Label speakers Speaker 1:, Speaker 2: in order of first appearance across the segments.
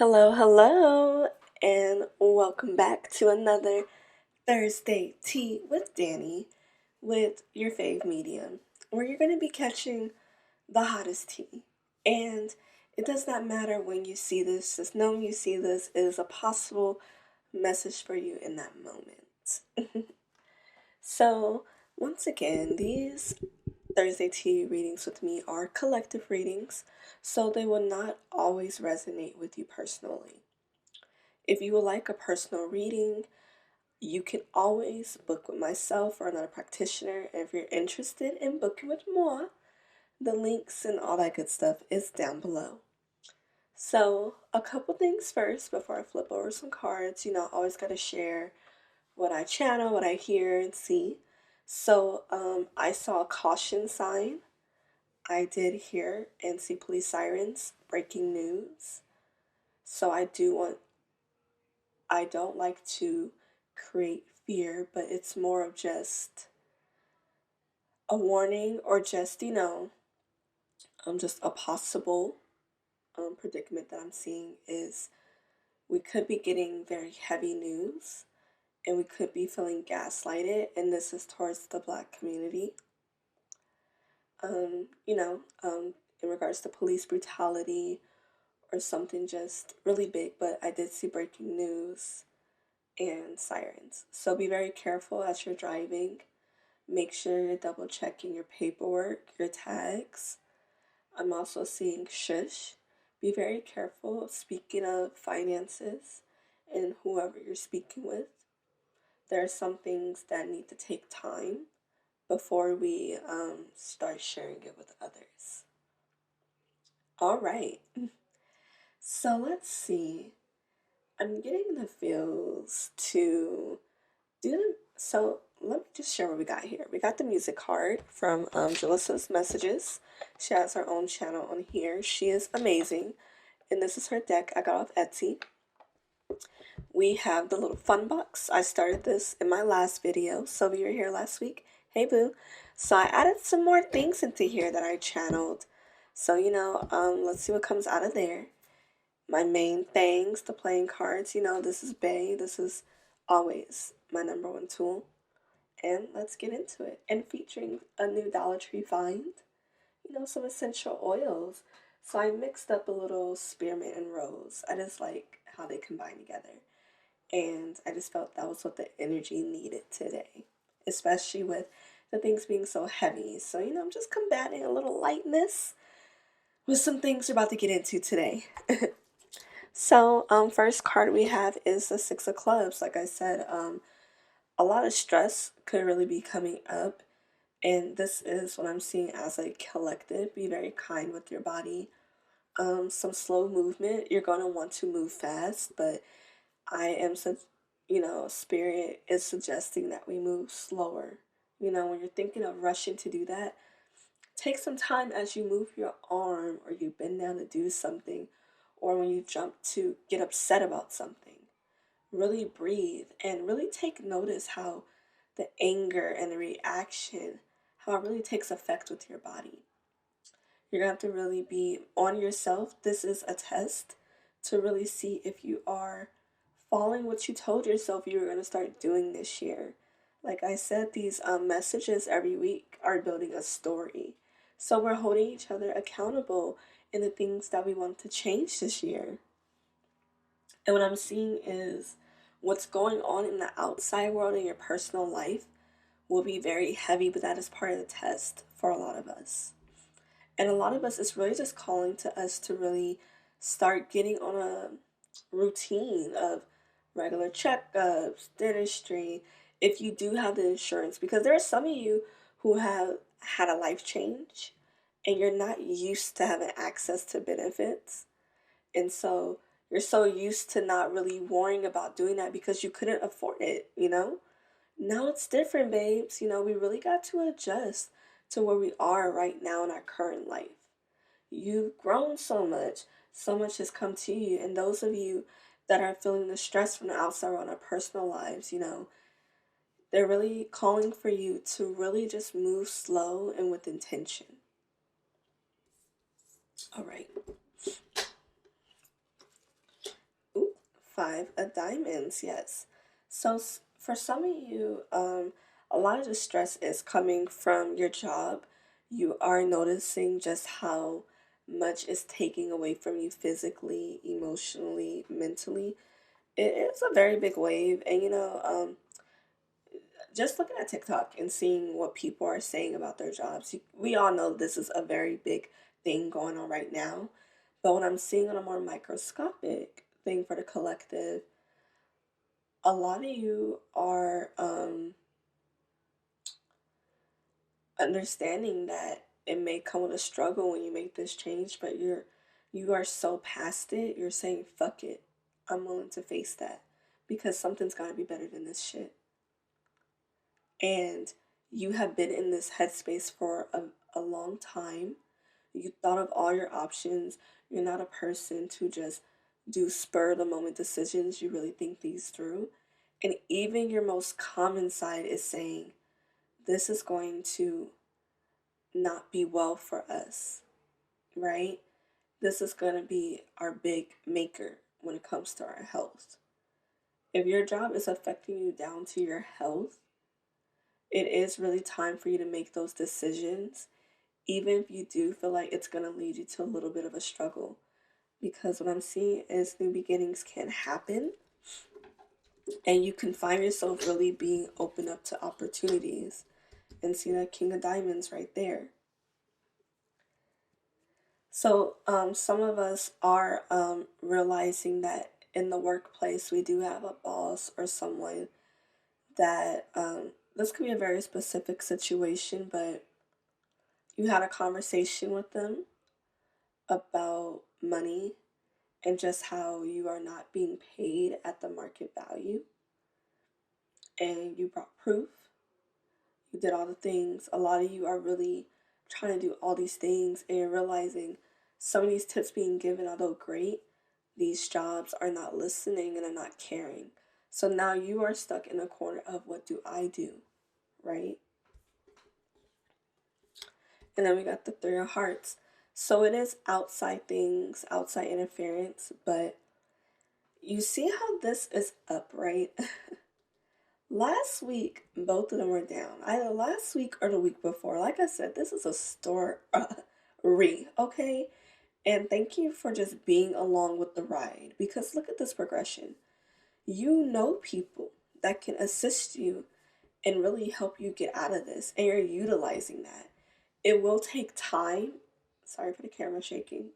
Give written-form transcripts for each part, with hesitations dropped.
Speaker 1: Hello, hello, and welcome back to another Thursday Tea with Dani with your fave medium, where you're going to be catching the hottest tea. And it does not matter when you see this, just knowing you see this is a possible message for you in that moment. So, once again, these Thursday tea readings with me are collective readings, so they will not always resonate with you personally. If you would like a personal reading, you can always book with myself or another practitioner. And if you're interested in booking with more, the links and all that good stuff is down below. So, a couple things first before I flip over some cards. I always got to share what I channel, what I hear and see. So, I saw a caution sign. I did hear and see police sirens, breaking news. So, I don't like to create fear, but it's more of just a warning or just, just a possible predicament that I'm seeing is we could be getting very heavy news and we could be feeling gaslighted, and this is towards the Black community. In regards to police brutality or something just really big, but I did see breaking news and sirens. So be very careful as you're driving. Make sure you're double checking your paperwork, your tags. I'm also seeing shush. Be very careful speaking of finances and whoever you're speaking with. There are some things that need to take time before we start sharing it with others. All right. So let's see. I'm getting the feels to so let me just share what we got here. We got the music card from Jalissa's Messages. She has her own channel on here. She is amazing. And this is her deck I got off Etsy. We have the little fun box. I started this in my last video. So if you were here last week, hey boo. So I added some more things into here that I channeled. So, let's see what comes out of there. My main things, the playing cards, this is Bay. This is always my number one tool. And let's get into it. And featuring a new Dollar Tree find, some essential oils. So I mixed up a little spearmint and rose. I just like how they combine together. And I just felt that was what the energy needed today, especially with the things being so heavy. So, I'm just combating a little lightness with some things we're about to get into today. So, first card we have is the Six of Clubs. Like I said, a lot of stress could really be coming up, and this is what I'm seeing as a collective. Be very kind with your body. Some slow movement. You're going to want to move fast, but I am such, spirit is suggesting that we move slower. When you're thinking of rushing to do that, take some time as you move your arm or you bend down to do something, or when you jump to get upset about something. Really breathe and really take notice how the anger and the reaction, how it really takes effect with your body. You're going to have to really be on yourself. This is a test to really see if you are following what you told yourself you were going to start doing this year. Like I said, these messages every week are building a story. So we're holding each other accountable in the things that we want to change this year. And what I'm seeing is what's going on in the outside world in your personal life will be very heavy, but that is part of the test for a lot of us. And a lot of us, it's really just calling to us to really start getting on a routine of regular checkups, dentistry, if you do have the insurance, because there are some of you who have had a life change and you're not used to having access to benefits. And so you're so used to not really worrying about doing that because you couldn't afford it. Now it's different, babes. We really got to adjust to where we are right now in our current life. You've grown so much has come to you. And those of you that are feeling the stress from the outside on our personal lives, they're really calling for you to really just move slow and with intention. All right. five of diamonds, yes. So for some of you, a lot of the stress is coming from your job. You are noticing just how much is taking away from you physically, emotionally, mentally. It is a very big wave, and just looking at TikTok and seeing what people are saying about their jobs, we all know this is a very big thing going on right now. But when I'm seeing on a more microscopic thing for the collective, a lot of you are understanding that it may come with a struggle when you make this change, but you are so past it. You're saying, "Fuck it, I'm willing to face that because something's got to be better than this shit." And you have been in this headspace for a long time. You thought of all your options. You're not a person to just do spur of the moment decisions. You really think these through. And even your most common side is saying, this is going to not be well for us, right? This is going to be our big maker when it comes to our health. If your job is affecting you down to your health, it is really time for you to make those decisions, even if you do feel like it's going to lead you to a little bit of a struggle. Because what I'm seeing is new beginnings can happen, and you can find yourself really being open up to opportunities. And see that King of Diamonds right there. So, some of us are realizing that in the workplace, we do have a boss or someone that this could be a very specific situation, but you had a conversation with them about money and just how you are not being paid at the market value. And you brought proof. You did all the things. A lot of you are really trying to do all these things, and you're realizing some of these tips being given, although great, these jobs are not listening and are not caring. So now you are stuck in a corner of what do I do, right? And then we got the Three of Hearts. So it is outside things, outside interference, but you see how this is up, right? Last week, both of them were down. Either last week or the week before. Like I said, this is a story, okay? And thank you for just being along with the ride. Because look at this progression. You know people that can assist you and really help you get out of this. And you're utilizing that. It will take time. Sorry for the camera shaking.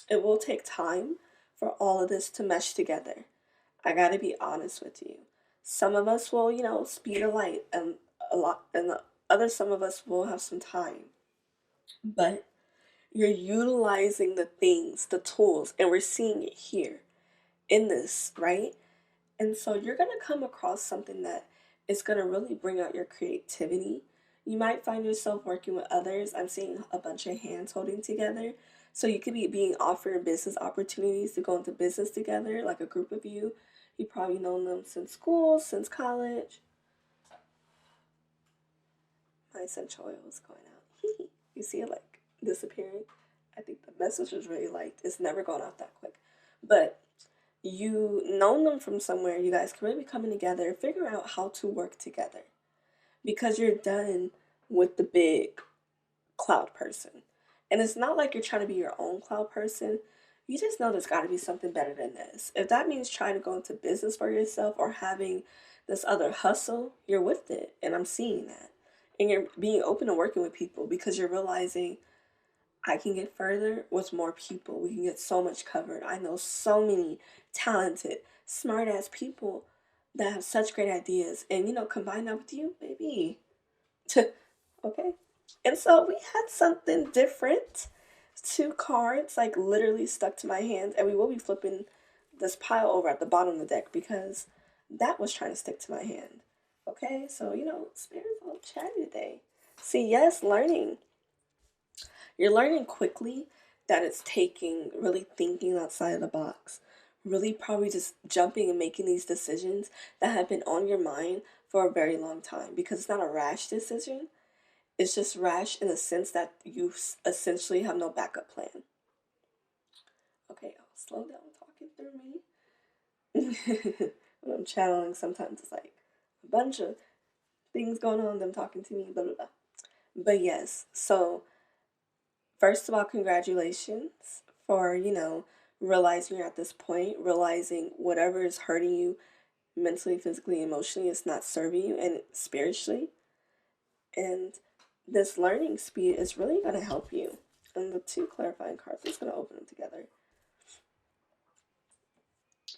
Speaker 1: It will take time for all of this to mesh together. I gotta be honest with you. Some of us will, speed a light, and a lot, and the other some of us will have some time. But you're utilizing the things, the tools, and we're seeing it here in this, right? And so you're gonna come across something that is gonna really bring out your creativity. You might find yourself working with others. I'm seeing a bunch of hands holding together. So you could be being offered business opportunities to go into business together, like a group of you. You've probably known them since school, since college. My essential oil is going out. You see it like disappearing? I think the message was really liked. It's never going out that quick. But you known them from somewhere. You guys can really be coming together, figure out how to work together. Because you're done with the big cloud person. And it's not like you're trying to be your own cloud person. You just know there's got to be something better than this. If that means trying to go into business for yourself or having this other hustle, you're with it. And I'm seeing that. And you're being open to working with people because you're realizing I can get further with more people. We can get so much covered. I know so many talented, smart ass people that have such great ideas. And, combine that with you, baby. Okay. And so we had something different. Two cards, like literally stuck to my hand. And we will be flipping this pile over at the bottom of the deck because that was trying to stick to my hand. Okay. So, Spirit's a little chatty today. See, yes, learning. You're learning quickly that it's taking really thinking outside of the box, really probably just jumping and making these decisions that have been on your mind for a very long time because it's not a rash decision. It's just rash in the sense that you essentially have no backup plan. Okay, I'll slow down talking through When I'm channeling, sometimes it's like a bunch of things going on, them talking to me, blah, blah, blah. But yes, so first of all, congratulations for, realizing you're at this point, realizing whatever is hurting you mentally, physically, emotionally is not serving you and spiritually. And this learning speed is really going to help you. And the two clarifying cards, I'm just going to open them together.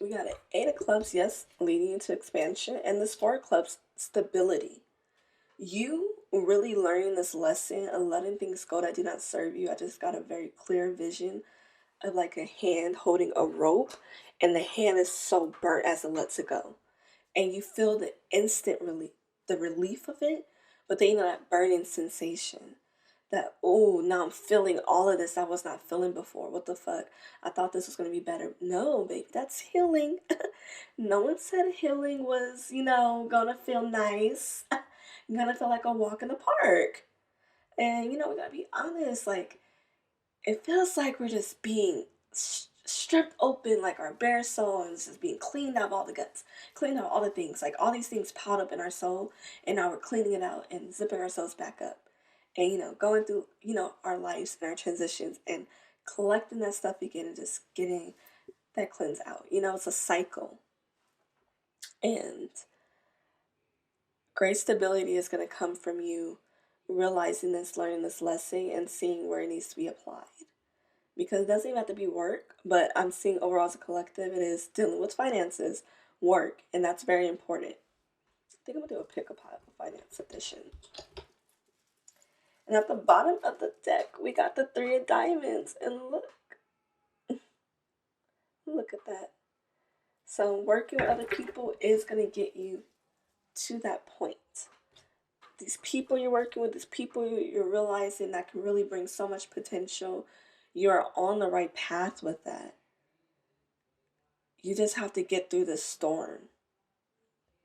Speaker 1: We got an Eight of Clubs, yes, leading into expansion, and this Four of Clubs, stability. You really learning this lesson and letting things go that do not serve you. I just got a very clear vision of like a hand holding a rope, and the hand is so burnt as it lets it go. And you feel the instant relief, the relief of it, but then you know that burning sensation. That, oh, now I'm feeling all of this I was not feeling before. What the fuck? I thought this was going to be better. No, baby, that's healing. No one said healing was, gonna feel nice. Gonna feel like a walk in the park. And, we gotta be honest, like, it feels like we're just being stripped open, like our bare soul, and it's just being cleaned out of all the guts, cleaned out all the things, like all these things piled up in our soul, and now we're cleaning it out and zipping ourselves back up. And, going through, our lives and our transitions and collecting that stuff again and just getting that cleanse out. It's a cycle. And great stability is going to come from you realizing this, learning this lesson, and seeing where it needs to be applied. Because it doesn't even have to be work, but I'm seeing overall as a collective, it is dealing with finances, work, and that's very important. I think I'm going to do a pick a pile finance edition. And at the bottom of the deck, we got the Three of Diamonds, and look at that. So working with other people is going to get you to that point. These people you're working with, these people you're realizing that can really bring so much potential, you're on the right path with that. You just have to get through this storm,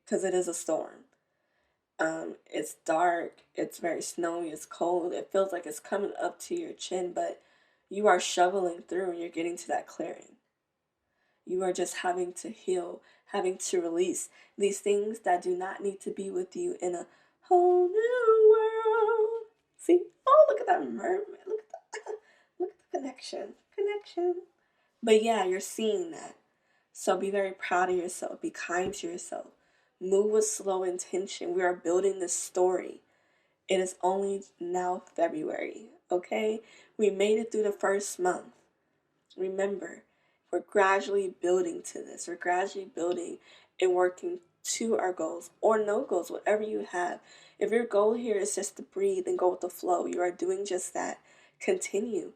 Speaker 1: because it is a storm. It's dark, it's very snowy, it's cold, it feels like it's coming up to your chin, but you are shoveling through and you're getting to that clearing. You are just having to heal, having to release these things that do not need to be with you in a whole new world. See? Oh, look at that mermaid. Look at that. Look at the connection. Connection. But yeah, you're seeing that. So be very proud of yourself. Be kind to yourself. Move with slow intention. We are building this story. It is only now February, okay? We made it through the first month. Remember, we're gradually building to this. We're gradually building and working to our goals or no goals, whatever you have. If your goal here is just to breathe and go with the flow, you are doing just that. Continue.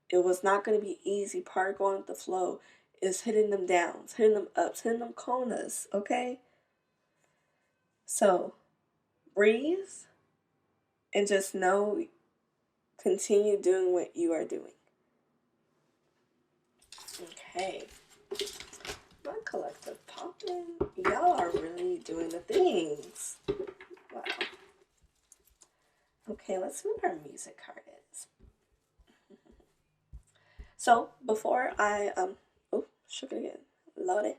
Speaker 1: It was not going to be easy. Part of going with the flow is hitting them downs, hitting them ups, hitting them corners, okay? So, breathe and just know, continue doing what you are doing. Okay. My collective popping. Y'all are really doing the things. Wow. Okay, let's see what our music card is. So before I shook it again. Load it.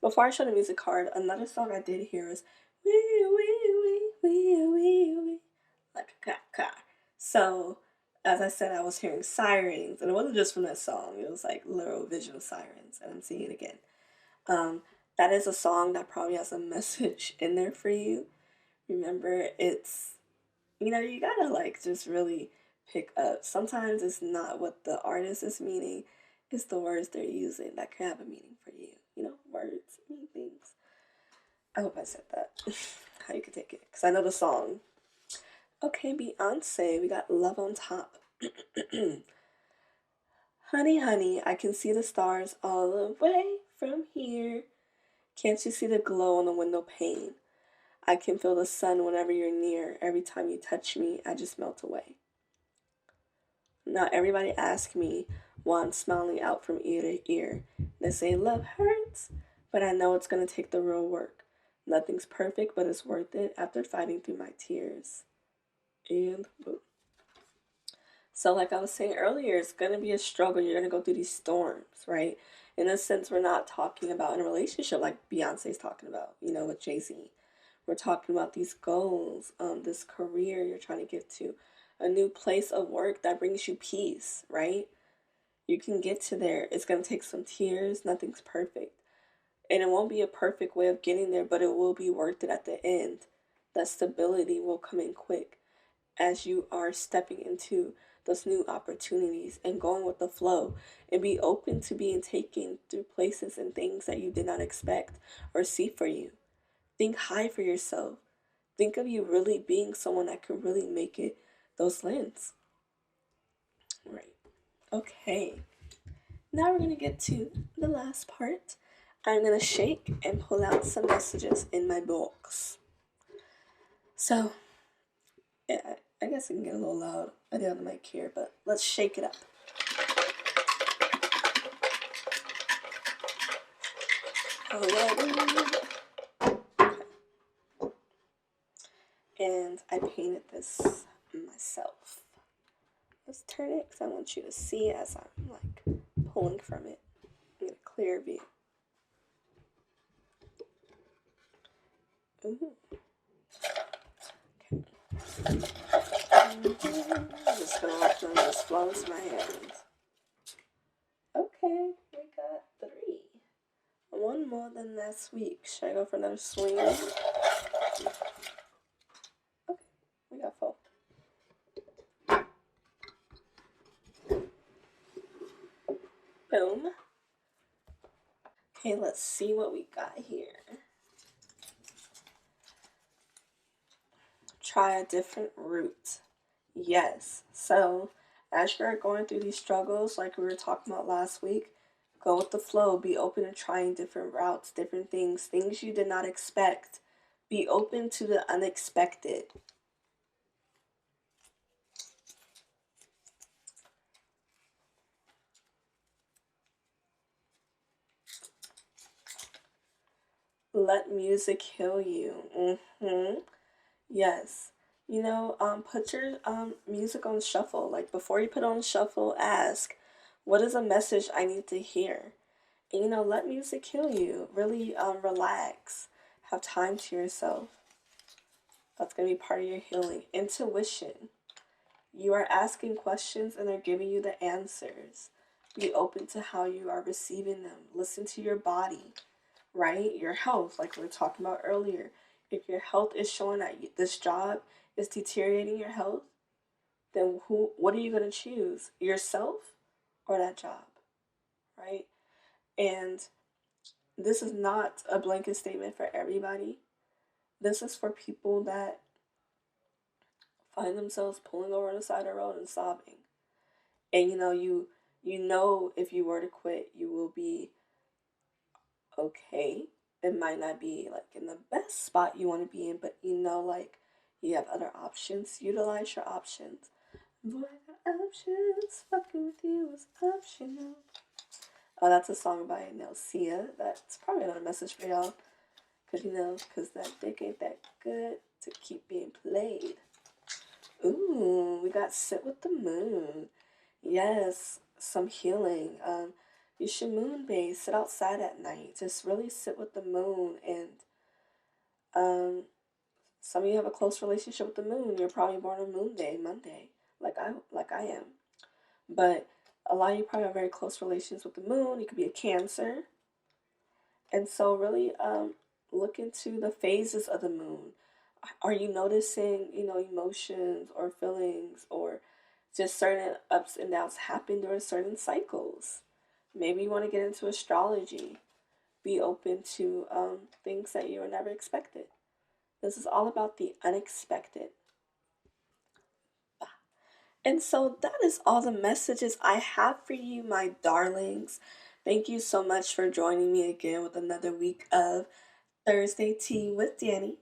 Speaker 1: Before I show the music card, another song I did hear is wee wee wee wee wee wee, like a car. So as I said, I was hearing sirens, and it wasn't just from that song. It was like literal visual sirens, and I'm seeing it again. That is a song that probably has a message in there for you. Remember, it's, you gotta like just really pick up. Sometimes it's not what the artist is meaning, it's the words they're using that can have a meaning for you. Words mean things. I hope I said that. How you can take it, because I know the song. Okay, Beyonce, we got Love on Top. Honey, honey, I can see the stars all the way from here. Can't you see the glow on the window pane? I can feel the sun whenever you're near. Every time you touch me, I just melt away. Now everybody asks me why I'm smiling out from ear to ear. They say love hurts, but I know it's going to take the real work. Nothing's perfect, but it's worth it after fighting through my tears. And boom. So like I was saying earlier, it's going to be a struggle. You're going to go through these storms, right? In a sense, we're not talking about in a relationship like Beyonce's talking about, with Jay-Z. We're talking about these goals, this career you're trying to get to, a new place of work that brings you peace, right? You can get to there. It's going to take some tears. Nothing's perfect. And it won't be a perfect way of getting there, but it will be worth it at the end. That stability will come in quick as you are stepping into those new opportunities and going with the flow, and be open to being taken through places and things that you did not expect or see for you. Think high for yourself. Think of you really being someone that could really make it those lands. Right. Okay. Now we're going to get to the last part. I'm going to shake and pull out some messages in my box. So, yeah, I guess it can get a little loud. I do have the mic here, but let's shake it up. Alrighty. And I painted this myself. Let's turn it because I want you to see as I'm like pulling from it. Get a clear view. Ooh. Okay. I'm just gonna let them just flow into my hands. Okay, we got 3. One more than last week. Should I go for another swing? Okay, we got 4. Boom. Okay, let's see what we got here. Try a different route. Yes. So, as you're going through these struggles, like we were talking about last week, go with the flow. Be open to trying different routes, different things you did not expect. Be open to the unexpected. Let music heal you. Yes. Put your music on shuffle. Like before you put on shuffle, ask, what is a message I need to hear? And let music heal you. Really relax. Have time to yourself. That's gonna be part of your healing. Intuition. You are asking questions and they're giving you the answers. Be open to how you are receiving them. Listen to your body, right? Your health, like we were talking about earlier. If your health is showing that this job is deteriorating your health, then what are you going to choose? Yourself or that job, right? And this is not a blanket statement for everybody. This is for people that find themselves pulling over on the side of the road and sobbing. And you know if you were to quit, you will be okay. It might not be like in the best spot you want to be in, but like you have other options. Utilize your options. Boy, I got options. Fucking with you is optional. Oh, that's a song by Nelsia. That's probably another message for y'all. Because that dick ain't that good to keep being played. Ooh, we got Sit with the Moon. Yes, some healing. You should moon bathe, sit outside at night. Just really sit with the moon. And some of you have a close relationship with the moon. You're probably born on Moon Day, Monday, like I am. But a lot of you probably have very close relations with the moon. You could be a Cancer. And so really look into the phases of the moon. Are you noticing, emotions or feelings or just certain ups and downs happen during certain cycles? Maybe you want to get into astrology. Be open to things that you were never expected. This is all about the unexpected. And so that is all the messages I have for you, my darlings. Thank you so much for joining me again with another week of Thursday Tea with Dani.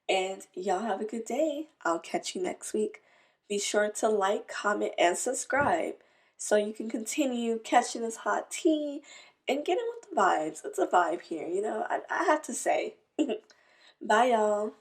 Speaker 1: And y'all have a good day. I'll catch you next week. Be sure to like, comment, and subscribe so you can continue catching this hot tea and getting with the vibes. It's a vibe here, I have to say. Bye, y'all.